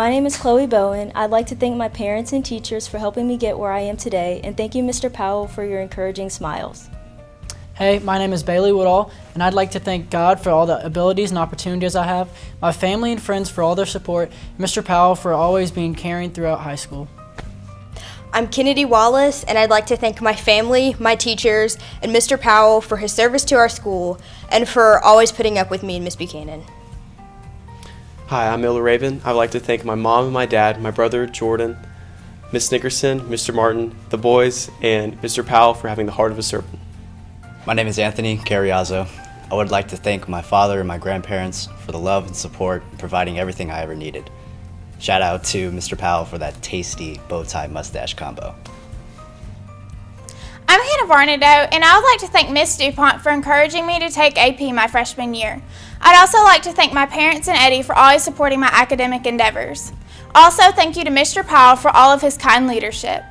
My name is Chloe Bowen. I'd like to thank my parents and teachers for helping me get where I am today, and thank you, Mr. Powell, for your encouraging smiles. Hey, my name is Bailey Woodall, and I'd like to thank God for all the abilities and opportunities I have, my family and friends for all their support, and Mr. Powell for always being caring throughout high school. I'm Kennedy Wallace, and I'd like to thank my family, my teachers, and Mr. Powell for his service to our school and for always putting up with me and Miss Buchanan. Hi, I'm Miller Raven. I'd like to thank my mom and my dad, my brother Jordan, Miss Nickerson, Mr. Martin, the boys, and Mr. Powell for having the heart of a servant. My name is Anthony Carriazo. I would like to thank my father and my grandparents for the love and support and providing everything I ever needed. Shout out to Mr. Powell for that tasty bow tie mustache combo. I'm Hannah Varnado, and I would like to thank Miss DuPont for encouraging me to take AP my freshman year. I'd also like to thank my parents and Eddie for always supporting my academic endeavors. Also, thank you to Mr. Powell for all of his kind leadership.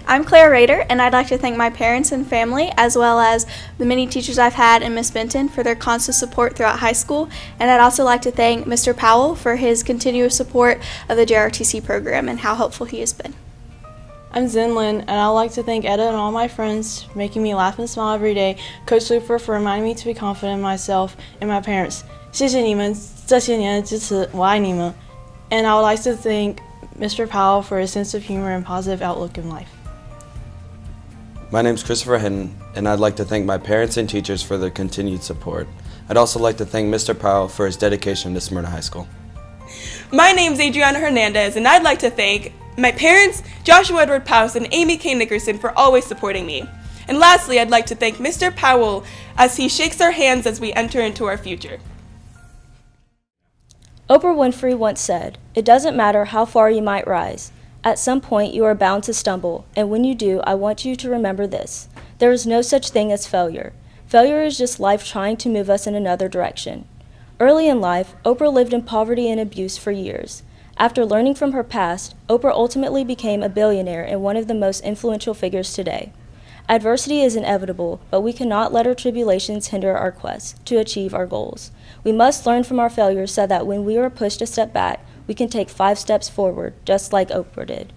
I'm Claire Rader, and I'd like to thank my parents and family, as well as the many teachers I've had and Miss Benton for their constant support throughout high school. And I'd also like to thank Mr. Powell for his continuous support of the JRTC program and how helpful he has been. I'm Zen Lin, and I'd like to thank Etta and all my friends for making me laugh and smile every day, Coach Looper for reminding me to be confident in myself, and my parents. 谢谢你们这些年的支持，我爱你们. And I would like to thank Mr. Powell for his sense of humor and positive outlook in life. My name's Christopher Hinton, and I'd like to thank my parents and teachers for their continued support. I'd also like to thank Mr. Powell for his dedication to Smyrna High School. My name's Adriana Hernandez, and I'd like to thank my parents, Joshua Edward Powell, and Amy K. Nickerson for always supporting me. And lastly, I'd like to thank Mr. Powell as he shakes our hands as we enter into our future. Oprah Winfrey once said, "It doesn't matter how far you might rise. At some point, you are bound to stumble, and when you do, I want you to remember this. There is no such thing as failure. Failure is just life trying to move us in another direction." Early in life, Oprah lived in poverty and abuse for years. After learning from her past, Oprah ultimately became a billionaire and one of the most influential figures today. Adversity is inevitable, but we cannot let our tribulations hinder our quest to achieve our goals. We must learn from our failures so that when we are pushed a step back, we can take 5 steps forward, just like Oprah did.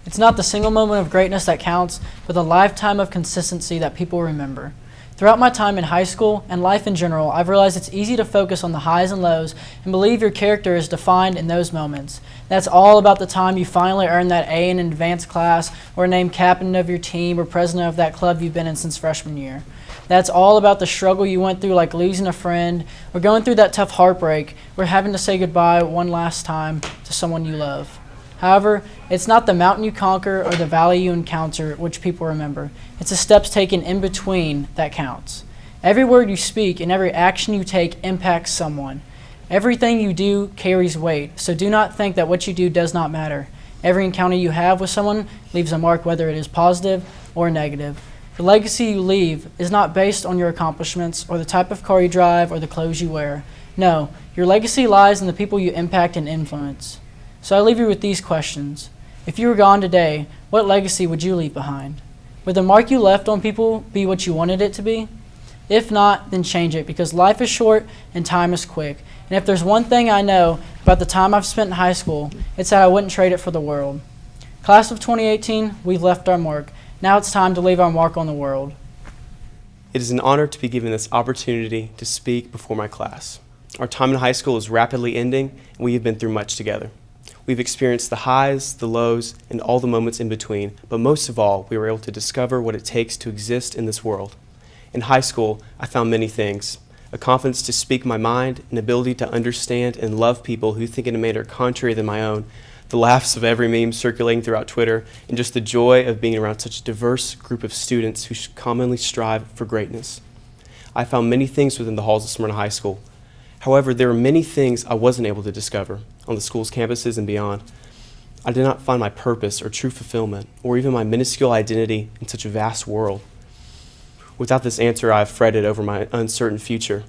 It's not the single moment of greatness that counts, but the lifetime of consistency that people remember. Throughout my time in high school and life in general, I've realized it's easy to focus on the highs and lows and believe your character is defined in those moments. That's all about the time you finally earned that A in an advanced class or named captain of your team or president of that club you've been in since freshman year. That's all about the struggle you went through, like losing a friend or going through that tough heartbreak or having to say goodbye one last time to someone you love. However, it's not the mountain you conquer or the valley you encounter which people remember. It's the steps taken in between that counts. Every word you speak and every action you take impacts someone. Everything you do carries weight, so do not think that what you do does not matter. Every encounter you have with someone leaves a mark, whether it is positive or negative. The legacy you leave is not based on your accomplishments or the type of car you drive or the clothes you wear. No, your legacy lies in the people you impact and influence. So I leave you with these questions. If you were gone today, what legacy would you leave behind? Would the mark you left on people be what you wanted it to be? If not, then change it, because life is short and time is quick. And if there's one thing I know about the time I've spent in high school, it's that I wouldn't trade it for the world. Class of 2018, we've left our mark. Now it's time to leave our mark on the world. It is an honor to be given this opportunity to speak before my class. Our time in high school is rapidly ending, and we have been through much together. We've experienced the highs, the lows, and all the moments in between, but most of all, we were able to discover what it takes to exist in this world. In high school, I found many things: a confidence to speak my mind, an ability to understand and love people who think in a manner contrary than my own, the laughs of every meme circulating throughout Twitter, and just the joy of being around such a diverse group of students who commonly strive for greatness. I found many things within the halls of Smyrna High School. However, there were many things I wasn't able to discover on the school's campuses and beyond. I did not find my purpose or true fulfillment, or even my minuscule identity in such a vast world. Without this answer, I have fretted over my uncertain future.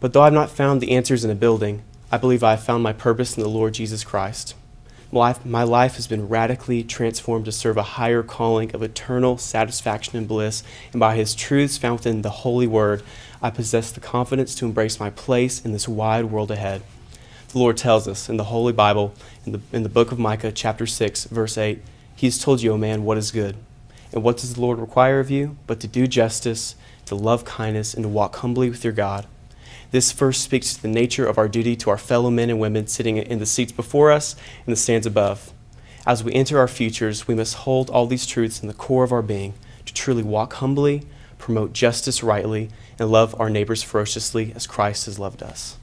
But though I have not found the answers in a building, I believe I have found my purpose in the Lord Jesus Christ. My life has been radically transformed to serve a higher calling of eternal satisfaction and bliss, and by His truths found within the Holy Word, I possess the confidence to embrace my place in this wide world ahead. The Lord tells us in the Holy Bible, in the book of Micah, chapter 6, verse 8, He has told you, O man, what is good. And what does the Lord require of you? But to do justice, to love kindness, and to walk humbly with your God. This verse speaks to the nature of our duty to our fellow men and women sitting in the seats before us and the stands above. As we enter our futures, we must hold all these truths in the core of our being to truly walk humbly, promote justice rightly, and love our neighbors ferociously as Christ has loved us.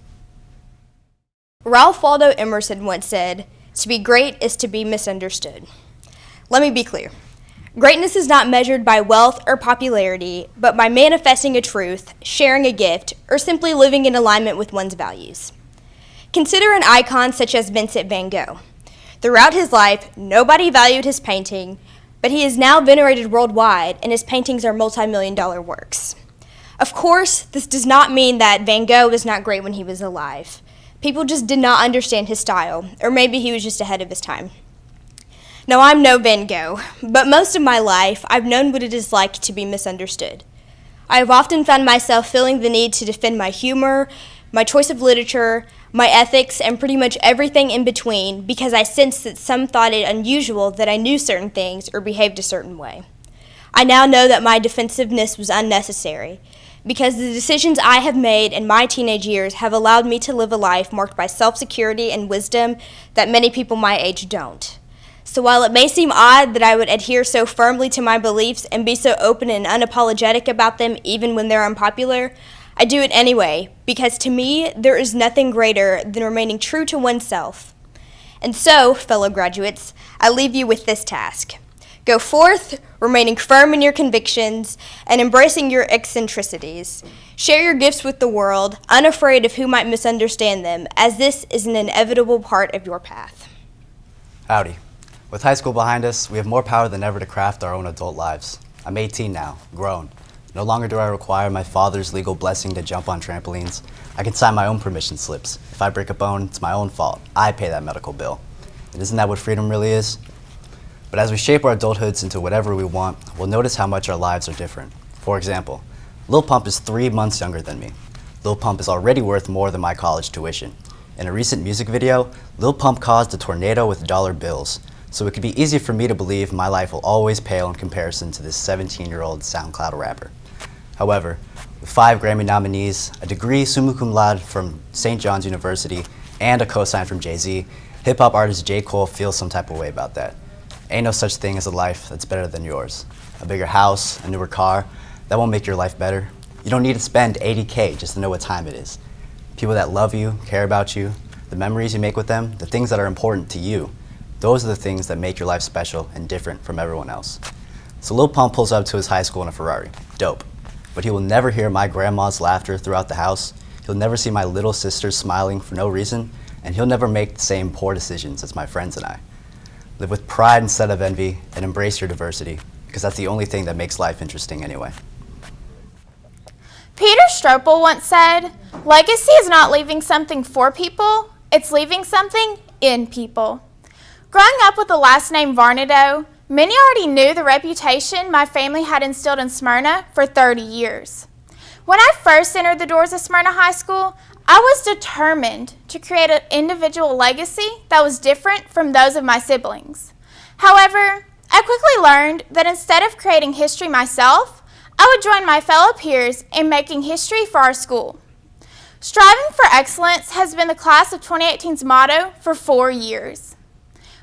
Ralph Waldo Emerson once said, "To be great is to be misunderstood." Let me be clear. Greatness is not measured by wealth or popularity, but by manifesting a truth, sharing a gift, or simply living in alignment with one's values. Consider an icon such as Vincent van Gogh. Throughout his life, nobody valued his painting, but he is now venerated worldwide, and his paintings are multi-million-dollar works. Of course, this does not mean that Van Gogh was not great when he was alive. People just did not understand his style, or maybe he was just ahead of his time. Now, I'm no Van Gogh, but most of my life, I've known what it is like to be misunderstood. I have often found myself feeling the need to defend my humor, my choice of literature, my ethics, and pretty much everything in between because I sensed that some thought it unusual that I knew certain things or behaved a certain way. I now know that my defensiveness was unnecessary because the decisions I have made in my teenage years have allowed me to live a life marked by self-security and wisdom that many people my age don't. So while it may seem odd that I would adhere so firmly to my beliefs and be so open and unapologetic about them even when they're unpopular, I do it anyway, because to me, there is nothing greater than remaining true to oneself. And so, fellow graduates, I leave you with this task. Go forth, remaining firm in your convictions and embracing your eccentricities. Share your gifts with the world, unafraid of who might misunderstand them, as this is an inevitable part of your path. Howdy. With high school behind us, we have more power than ever to craft our own adult lives. I'm 18 now, grown. No longer do I require my father's legal blessing to jump on trampolines. I can sign my own permission slips. If I break a bone, it's my own fault. I pay that medical bill. And isn't that what freedom really is? But as we shape our adulthoods into whatever we want, we'll notice how much our lives are different. For example, Lil Pump is 3 months younger than me. Lil Pump is already worth more than my college tuition. In a recent music video, Lil Pump caused a tornado with dollar bills. So it could be easy for me to believe my life will always pale in comparison to this 17-year-old SoundCloud rapper. However, with 5 Grammy nominees, a degree summa cum laude from St. John's University, and a cosign from Jay-Z, hip-hop artist J. Cole feels some type of way about that. Ain't no such thing as a life that's better than yours. A bigger house, a newer car, that won't make your life better. You don't need to spend $80K just to know what time it is. People that love you, care about you, the memories you make with them, the things that are important to you, those are the things that make your life special and different from everyone else. So Lil Pump pulls up to his high school in a Ferrari. Dope. But he will never hear my grandma's laughter throughout the house. He'll never see my little sister smiling for no reason, and he'll never make the same poor decisions as my friends and I. Live with pride instead of envy, and embrace your diversity, because that's the only thing that makes life interesting anyway. Peter Stropel once said, "Legacy is not leaving something for people, it's leaving something in people." Growing up with the last name Varnado, many already knew the reputation my family had instilled in Smyrna for 30 years. When I first entered the doors of Smyrna High School, I was determined to create an individual legacy that was different from those of my siblings. However, I quickly learned that instead of creating history myself, I would join my fellow peers in making history for our school. Striving for excellence has been the class of 2018's motto for 4 years.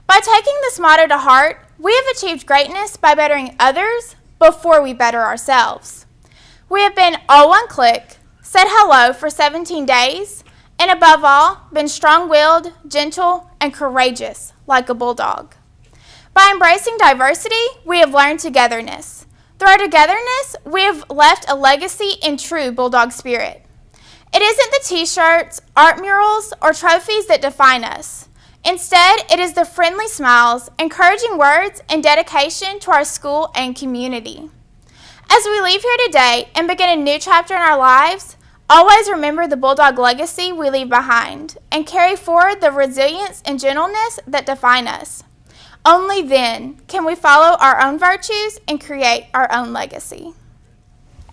By taking this motto to heart, we have achieved greatness by bettering others before we better ourselves. We have been all one click, said hello for 17 days, and above all, been strong-willed, gentle, and courageous like a bulldog. By embracing diversity, we have learned togetherness. Through our togetherness, we have left a legacy in true bulldog spirit. It isn't the t-shirts, art murals, or trophies that define us. Instead, it is the friendly smiles, encouraging words, and dedication to our school and community. As we leave here today and begin a new chapter in our lives, always remember the bulldog legacy we leave behind and carry forward the resilience and gentleness that define us. Only then can we follow our own virtues and create our own legacy.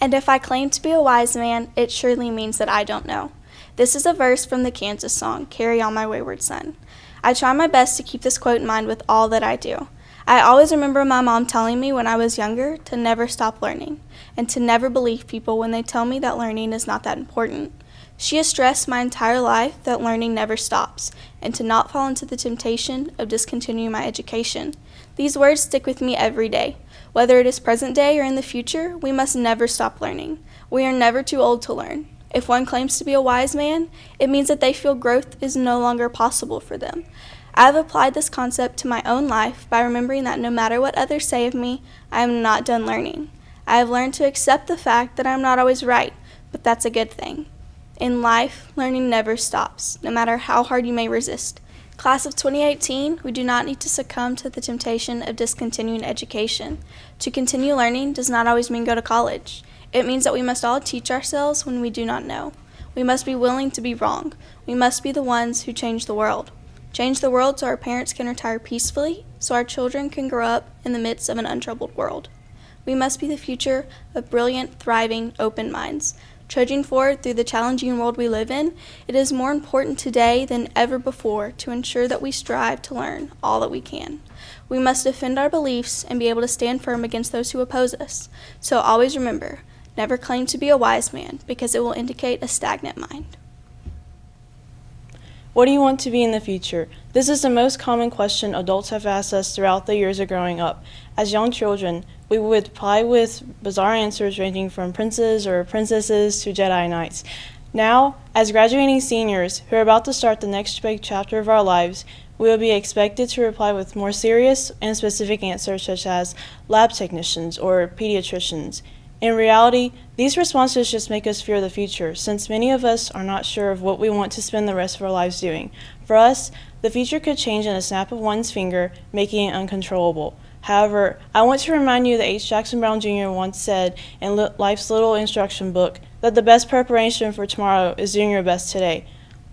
And if I claim to be a wise man, it surely means that I don't know. This is a verse from the Kansas song, Carry On My Wayward Son. I try my best to keep this quote in mind with all that I do. I always remember my mom telling me when I was younger to never stop learning and to never believe people when they tell me that learning is not that important. She has stressed my entire life that learning never stops and to not fall into the temptation of discontinuing my education. These words stick with me every day. Whether it is present day or in the future, we must never stop learning. We are never too old to learn. If one claims to be a wise man, it means that they feel growth is no longer possible for them. I have applied this concept to my own life by remembering that no matter what others say of me, I am not done learning. I have learned to accept the fact that I am not always right, but that's a good thing. In life, learning never stops, no matter how hard you may resist. Class of 2018, we do not need to succumb to the temptation of discontinuing education. To continue learning does not always mean go to college. It means that we must all teach ourselves when we do not know. We must be willing to be wrong. We must be the ones who change the world. Change the world so our parents can retire peacefully, so our children can grow up in the midst of an untroubled world. We must be the future of brilliant, thriving, open minds. Trudging forward through the challenging world we live in, it is more important today than ever before to ensure that we strive to learn all that we can. We must defend our beliefs and be able to stand firm against those who oppose us. So always remember, never claim to be a wise man, because it will indicate a stagnant mind. What do you want to be in the future? This is the most common question adults have asked us throughout the years of growing up. As young children, we would reply with bizarre answers ranging from princes or princesses to Jedi Knights. Now, as graduating seniors who are about to start the next big chapter of our lives, we will be expected to reply with more serious and specific answers such as lab technicians or pediatricians. In reality, these responses just make us fear the future, since many of us are not sure of what we want to spend the rest of our lives doing. For us, the future could change in a snap of one's finger, making it uncontrollable. However, I want to remind you that H. Jackson Brown Jr. once said in Life's Little Instruction Book that the best preparation for tomorrow is doing your best today.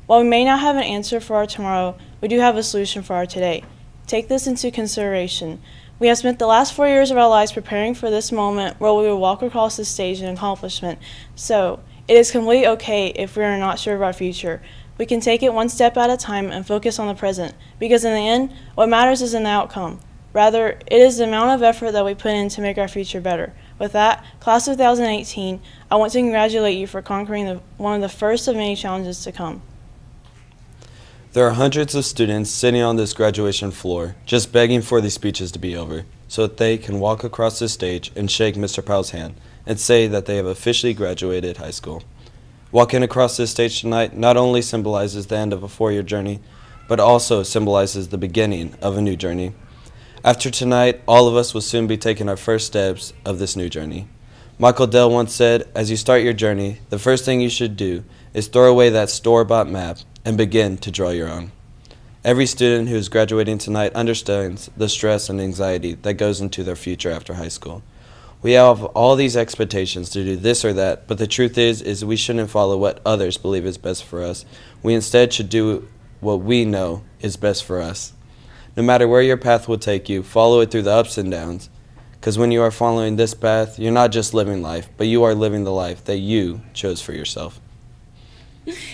While we may not have an answer for our tomorrow, we do have a solution for our today. Take this into consideration. We have spent the last 4 years of our lives preparing for this moment where we will walk across the stage in accomplishment. So, it is completely okay if we are not sure of our future. We can take it one step at a time and focus on the present, because in the end, what matters isn't the outcome. Rather, it is the amount of effort that we put in to make our future better. With that, Class of 2018, I want to congratulate you for conquering one of the first of many challenges to come. There are hundreds of students sitting on this graduation floor just begging for these speeches to be over so that they can walk across the stage and shake Mr. Powell's hand and say that they have officially graduated high school. Walking across this stage tonight not only symbolizes the end of a 4-year journey, but also symbolizes the beginning of a new journey. After tonight, all of us will soon be taking our first steps of this new journey. Michael Dell once said, as you start your journey, the first thing you should do is throw away that store-bought map and begin to draw your own. Every student who is graduating tonight understands the stress and anxiety that goes into their future after high school. We have all these expectations to do this or that, but the truth is we shouldn't follow what others believe is best for us. We instead should do what we know is best for us. No matter where your path will take you, follow it through the ups and downs, because when you are following this path, you're not just living life, but you are living the life that you chose for yourself.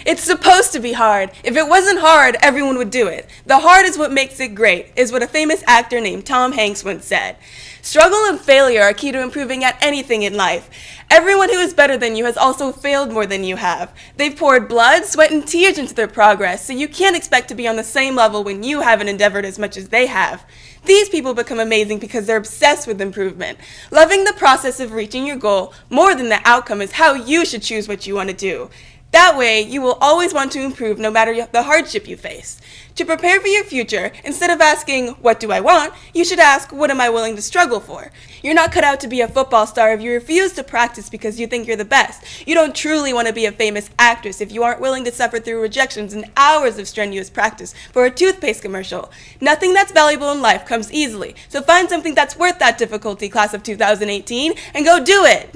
It's supposed to be hard. If it wasn't hard, everyone would do it. The hard is what makes it great, is what a famous actor named Tom Hanks once said. Struggle and failure are key to improving at anything in life. Everyone who is better than you has also failed more than you have. They've poured blood, sweat, and tears into their progress, so you can't expect to be on the same level when you haven't endeavored as much as they have. These people become amazing because they're obsessed with improvement. Loving the process of reaching your goal more than the outcome is how you should choose what you want to do. That way, you will always want to improve no matter the hardship you face. To prepare for your future, instead of asking, what do I want, you should ask, what am I willing to struggle for? You're not cut out to be a football star if you refuse to practice because you think you're the best. You don't truly want to be a famous actress if you aren't willing to suffer through rejections and hours of strenuous practice for a toothpaste commercial. Nothing that's valuable in life comes easily, so find something that's worth that difficulty, class of 2018, and go do it!